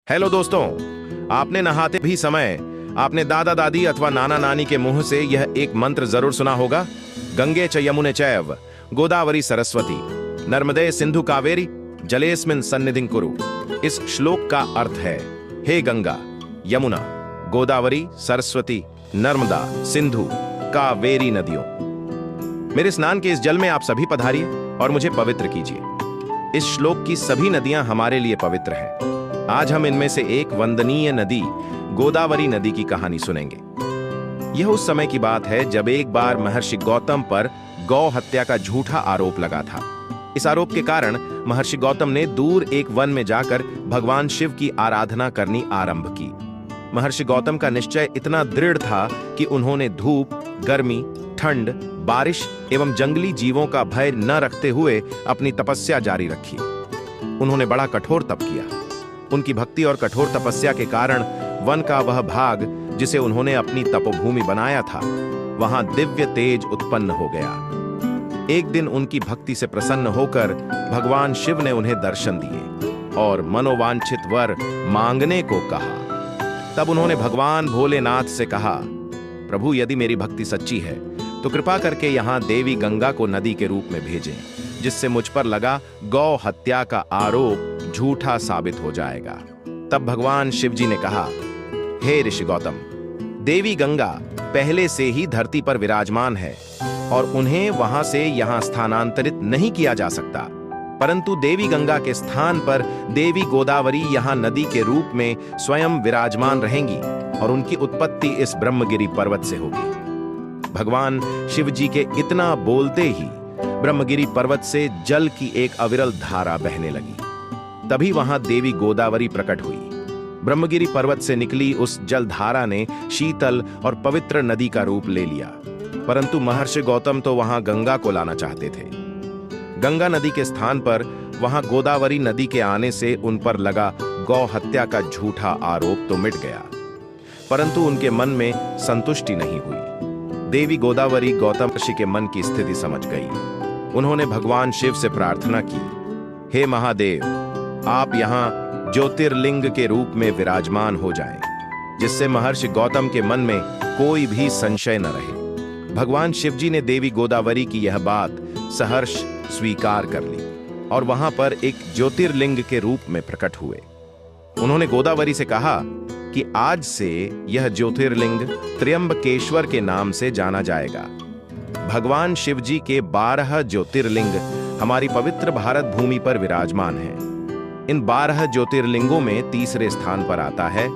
Hello दोस्तों, आपने नहाते भी समय आपने दादा दादी अथवा नाना नानी के मुंह से यह एक मंत्र जरूर सुना होगा। गंगे च यमुने चैव गोदावरी सरस्वती नर्मदे सिंधु कावेरी जलेस्मिन् सन्निधिं कुरु। इस श्लोक का अर्थ है, हे गंगा, यमुना, गोदावरी, सरस्वती, नर्मदा, सिंधु, कावेरी नदियों, मेरे स्नान के इस जल में आप सभी पधारिए और मुझे पवित्र कीजिए। इस श्लोक की सभी नदियां हमारे लिए पवित्र हैं। आज हम इनमें से एक वंदनीय नदी गोदावरी नदी की कहानी सुनेंगे। यह उस समय की बात है जब एक बार महर्षि गौतम पर गौ हत्या का झूठा आरोप लगा था। इस आरोप के कारण महर्षि गौतम ने दूर एक वन में जाकर भगवान शिव की आराधना करनी आरंभ की। महर्षि गौतम का निश्चय इतना दृढ़ था कि उन्होंने धूप, गर्मी, ठंड, बारिश एवं जंगली जीवों का भय न रखते हुए अपनी तपस्या जारी रखी। उन्होंने बड़ा कठोर तप किया। उनकी भक्ति और कठोर तपस्या के कारण वन का वह भाग जिसे उन्होंने अपनी तपोभूमि बनाया था, वहां दिव्य तेज उत्पन्न हो गया। एक दिन उनकी भक्ति से प्रसन्न होकर भगवान शिव ने उन्हें दर्शन दिए और मनोवांछित वर मांगने को कहा। तब उन्होंने भगवान भोलेनाथ से कहा, प्रभु, यदि मेरी भक्ति सच्ची है तो कृपा करके यहां देवी गंगा को नदी के रूप में भेजें, जिससे मुझ पर लगा गौ हत्या का आरोप झूठा साबित हो जाएगा। तब भगवान शिवजी ने कहा, हे ऋषि गौतम, देवी गंगा पहले से ही धरती पर विराजमान है और उन्हें वहां से यहां स्थानांतरित नहीं किया जा सकता, परंतु देवी गंगा के स्थान पर देवी गोदावरी यहां नदी के रूप में स्वयं विराजमान रहेंगी और उनकी उत्पत्ति इस ब्रह्मगिरि पर्वत से होगी। भगवान शिवजी के इतना बोलते ही ब्रह्मगिरि पर्वत से जल की एक अविरल धारा बहने लगी। तभी वहां देवी गोदावरी प्रकट हुई। ब्रह्मगिरि पर्वत से निकली उस जलधारा ने शीतल और पवित्र नदी का रूप ले लिया, परंतु महर्षि गौतम तो वहां गंगा को लाना चाहते थे। गंगा नदी के स्थान पर वहां गोदावरी नदी के आने से उन पर लगा गौ हत्या का झूठा आरोप तो मिट गया, परंतु उनके मन में संतुष्टि नहीं हुई। देवी गोदावरी गौतम ऋषि के मन की स्थिति समझ गई। उन्होंने भगवान शिव से प्रार्थना की, हे महादेव, आप यहाँ ज्योतिर्लिंग के रूप में विराजमान हो जाएं, जिससे महर्षि गौतम के मन में कोई भी संशय न रहे। भगवान शिवजी ने देवी गोदावरी की यह बात सहर्ष स्वीकार कर ली और वहां पर एक ज्योतिर्लिंग के रूप में प्रकट हुए। उन्होंने गोदावरी से कहा कि आज से यह ज्योतिर्लिंग त्र्यंबकेश्वर के नाम से जाना जाएगा। भगवान शिवजी के 12 ज्योतिर्लिंग हमारी पवित्र भारत भूमि पर विराजमान हैं। इन 12 ज्योतिर्लिंगों में तीसरे स्थान पर आता है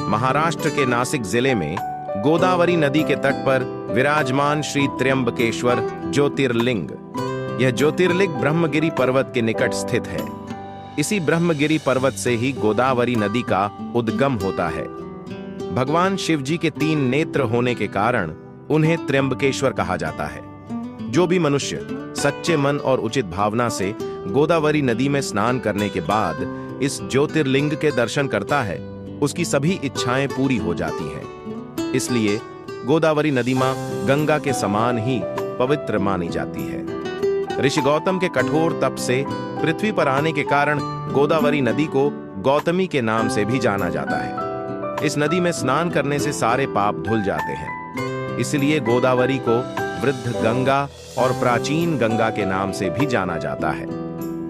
महाराष्ट्र के नासिक जिले में गोदावरी नदी के तट पर विराजमान श्री त्र्यंबकेश्वर ज्योतिर्लिंग। यह ज्योतिर्लिंग ब्रह्मगिरि पर्वत के निकट स्थित है। इसी ब्रह्मगिरि पर्वत से ही गोदावरी नदी का उद्गम होता है। भगवान शिवजी के 3 नेत्र होने के कारण उन्हें त्र्यंबकेश्वर कहा जाता है। जो भी मनुष्य सच्चे मन और उचित भावना से गोदावरी नदी में स्नान करने के बाद इस ज्योतिर्लिंग के दर्शन करता है, उसकी सभी इच्छाएं पूरी हो जाती हैं। इसलिए गोदावरी नदी मां गंगा के समान ही पवित्र मानी जाती है। ऋषि गौतम के कठोर तप से पृथ्वी पर आने के कारण गोदावरी नदी को गौतमी के नाम से भी जाना जाता है। इस नदी में स्नान करने से सारे पाप धुल जाते हैं। इसलिए गोदावरी को वृद्ध गंगा और प्राचीन गंगा के नाम से भी जाना जाता है।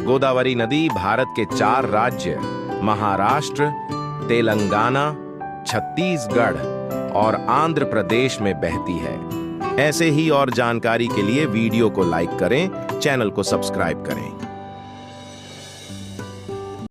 गोदावरी नदी भारत के 4 राज्य महाराष्ट्र, तेलंगाना, छत्तीसगढ़ और आंध्र प्रदेश में बहती है। ऐसे ही और जानकारी के लिए वीडियो को लाइक करें, चैनल को सब्सक्राइब करें।